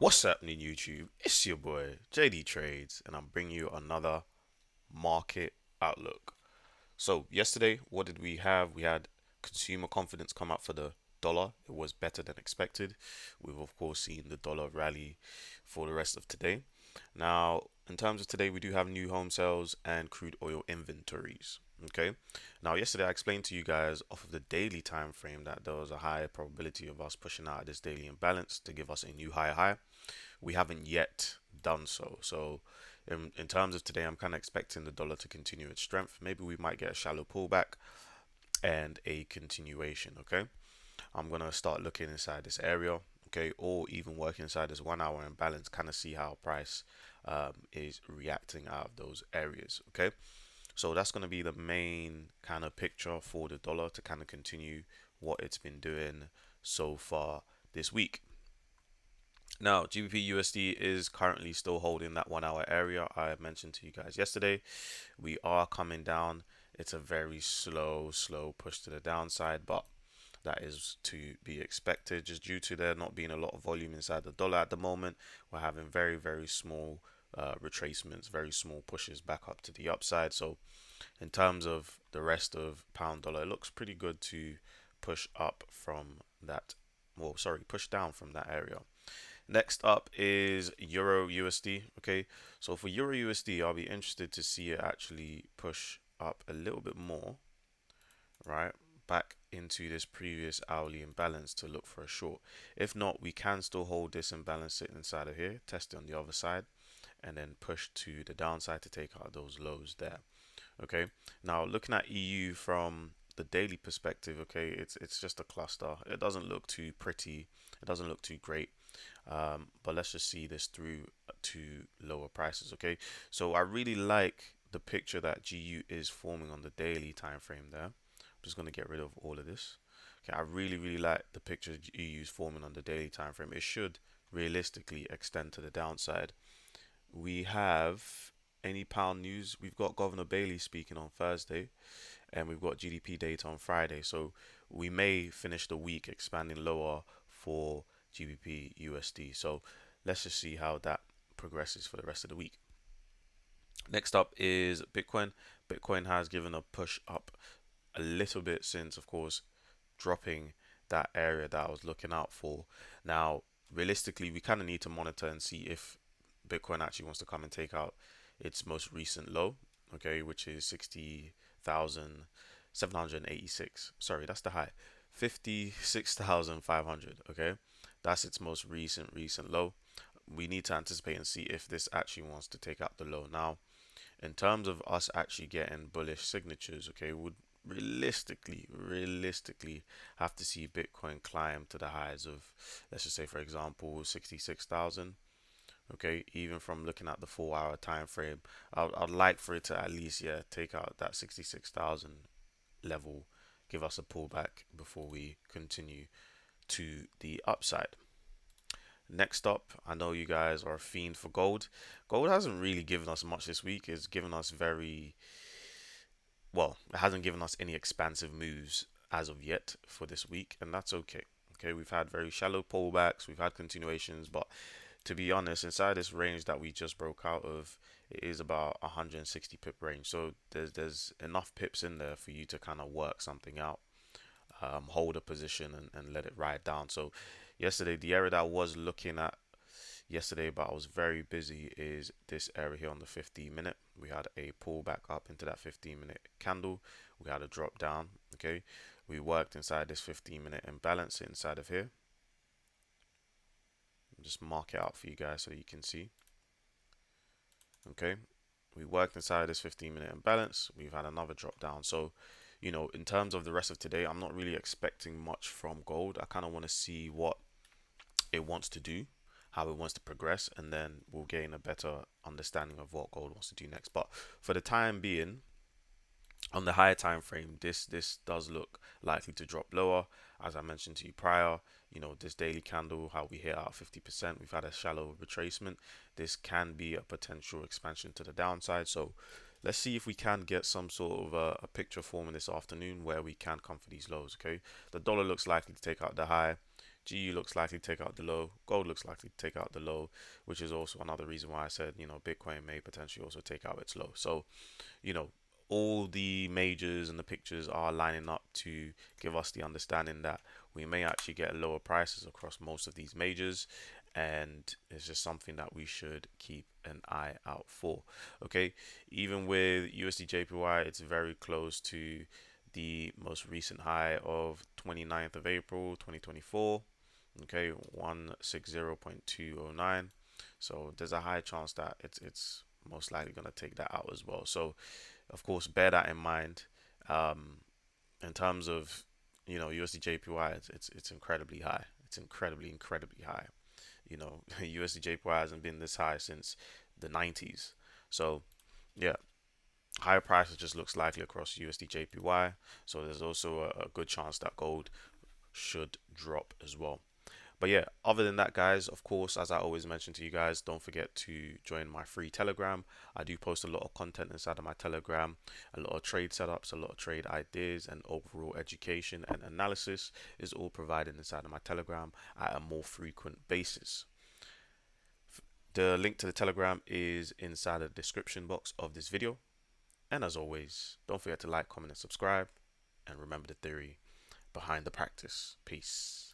What's happening, YouTube? It's your boy JD Trades, and I'm bringing you another market outlook. So, yesterday, what did we have? We had consumer confidence come up for the dollar. It was better than expected. We've, of course, seen the dollar rally for the rest of today. Now, in terms of today, we do have new home sales and crude oil inventories. Okay. Now, yesterday I explained to you guys off of the daily time frame that there was a higher probability of us pushing out this daily imbalance to give us a new high. We haven't yet done so. So, in terms of today, I'm kind of expecting the dollar to continue its strength. Maybe we might get a shallow pullback and a continuation. Okay, I'm gonna start looking inside this area. Okay, or even work inside this 1 hour imbalance, kind of see how price is reacting out of those areas. Okay, so that's going to be the main kind of picture for the dollar to kind of continue what it's been doing so far this week. Now, GBPUSD is currently still holding that 1 hour area I mentioned to you guys yesterday. We are coming down. It's a very slow push to the downside, but that is to be expected just due to there not being a lot of volume inside the dollar at the moment. We're having very small retracements, very small pushes back up to the upside. So, in terms of the rest of pound dollar, it looks pretty good to push up from that. Well, sorry, push down from that area. Next up is Euro USD. Okay, so for Euro USD, I'll be interested to see it actually push up a little bit more, right? Back into this previous hourly imbalance to look for a short. If not, we can still hold this imbalance sitting inside of here, test it on the other side, and then push to the downside to take out those lows there. Okay, now looking at EU from the daily perspective, okay, it's just a cluster. It doesn't look too pretty. It doesn't look too great. But let's just see this through to lower prices. Okay, so I really like the picture that GU is forming on the daily time frame there. I'm just going to get rid of all of this. Okay, I really like the picture GU is forming on the daily time frame. It should realistically extend to the downside. We have any pound news. We've got Governor Bailey speaking on Thursday, and we've got GDP data on Friday. So we may finish the week expanding lower for GBP USD. So let's just see how that progresses for the rest of the week. Next up is Bitcoin. Bitcoin has given a push up a little bit since, of course, dropping that area that I was looking out for. Now, realistically, we kind of need to monitor and see if Bitcoin actually wants to come and take out its most recent low, okay, which is 60,786. Sorry, that's the high. 56,500, okay? That's its most recent low. We need to anticipate and see if this actually wants to take out the low. Now, in terms of us actually getting bullish signatures, okay, would realistically have to see Bitcoin climb to the highs of, let's just say, for example, 66,000. Okay, even from looking at the 4 hour time frame, I'd like for it to at least, yeah, take out that 66,000 level, give us a pullback before we continue to the upside. Next up, I know you guys are a fiend for gold. Gold hasn't really given us much this week. It's given us very well, it hasn't given us any expansive moves as of yet for this week, and that's okay. Okay, we've had very shallow pullbacks, we've had continuations, but to be honest, inside this range that we just broke out of, it is about 160 pip range. So there's enough pips in there for you to kind of work something out, hold a position and let it ride down. So yesterday, the area that I was looking at yesterday, but I was very busy, is this area here on the 15 minute. We had a pullback up into that 15 minute candle. We had a drop down. Okay, we worked inside this 15 minute imbalance inside of here. Just mark it out for you guys so you can see. Okay, we worked inside this 15 minute imbalance. We've had another drop down. So, in terms of the rest of today, I'm not really expecting much from gold. I kind of want to see what it wants to do, how it wants to progress, and then we'll gain a better understanding of what gold wants to do next. But for the time being, on the higher time frame, this does look likely to drop lower. As I mentioned to you prior, this daily candle, how we hit out 50%, we've had a shallow retracement. This can be a potential expansion to the downside. So let's see if we can get some sort of a picture forming this afternoon where we can come for these lows. Okay, the dollar looks likely to take out the high. GU looks likely to take out the low. Gold looks likely to take out the low, which is also another reason why I said, Bitcoin may potentially also take out its low. So, you know, all the majors and the pictures are lining up to give us the understanding that we may actually get lower prices across most of these majors, and it's just something that we should keep an eye out for. Okay, even with USD JPY, it's very close to the most recent high of 29th of April 2024. Okay, 160.209. So there's a high chance that it's most likely going to take that out as well. So of course, bear that in mind. Um, in terms of USD JPY, it's incredibly high. It's incredibly high. USD JPY hasn't been this high since the 90s. So yeah, higher prices just looks likely across USD JPY. So there's also a good chance that gold should drop as well. But yeah, other than that, guys, of course, as I always mention to you guys, don't forget to join my free Telegram. I do post a lot of content inside of my Telegram, a lot of trade setups, a lot of trade ideas, and overall education and analysis is all provided inside of my Telegram at a more frequent basis. The link to the Telegram is inside the description box of this video. And as always, don't forget to like, comment, and subscribe. And remember the theory behind the practice. Peace.